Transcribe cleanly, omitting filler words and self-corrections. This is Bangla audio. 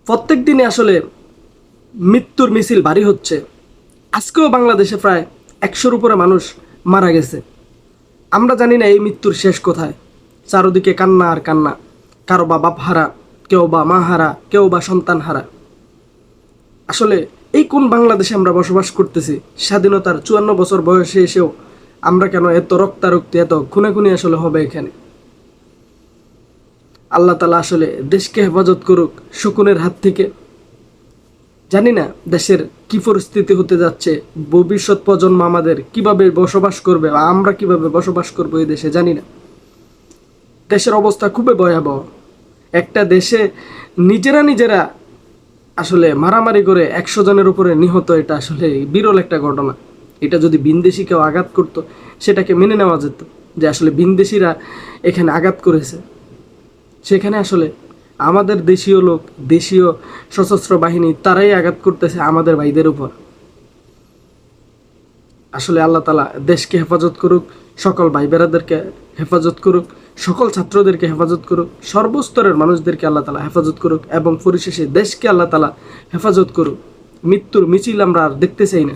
প্রত্যেক দিনে আসলে মৃত্যুর মিছিল ভারী হচ্ছে। আজকেও বাংলাদেশে প্রায় 100-র উপরে মানুষ মারা গেছে। আমরা জানি না এই মৃত্যুর শেষ কোথায়। চারদিকে কান্না আর কান্না, কারো বা বাপ হারা, কেউ বা মা হারা, কেউ বা সন্তান হারা। আসলে এই কোন বাংলাদেশে আমরা বসবাস করতেছি? স্বাধীনতার 54 বছর বয়সে এসেও আমরা কেন এত রক্তারক্তি, এত খুনাখুনি আসলে হবে এখানে? আল্লাহ তালা আসলে দেশকে হেফাজত করুক শকুনের হাত থেকে। জানি না দেশের কি পরিস্থিতি হতে যাচ্ছে, ভবিষ্যৎ প্রজন্ম আমাদের কিভাবে বসবাস করবে বা আমরা কিভাবে বসবাস করবো এই দেশে জানি না। দেশের অবস্থা খুবই ভয়াবহ। একটা দেশে নিজেরা আসলে মারামারি করে 100 জনের উপরে নিহত, এটা আসলে বিরল একটা ঘটনা। এটা যদি ভিনদেশি কেউ আঘাত করতো সেটাকে মেনে নেওয়া যেত, যে আসলে ভিনদেশিরা এখানে আঘাত করেছে। সেখানে আসলে আমাদের দেশীয় লোক, দেশীয় সশস্ত্র বাহিনী তারাই আঘাত করতেছে আমাদের ভাইদের উপর। আসলে আল্লাহ তালা দেশকে হেফাজত করুক, সকল ভাই বেড়াদেরকে হেফাজত করুক, সকল ছাত্রদেরকে হেফাজত করুক, সর্বস্তরের মানুষদেরকে আল্লাহ তালা হেফাজত করুক এবং পরিশেষে দেশকে আল্লাহ তালা হেফাজত করুক। মৃত্যুর মিছিল আমরা আর দেখতে চাই না।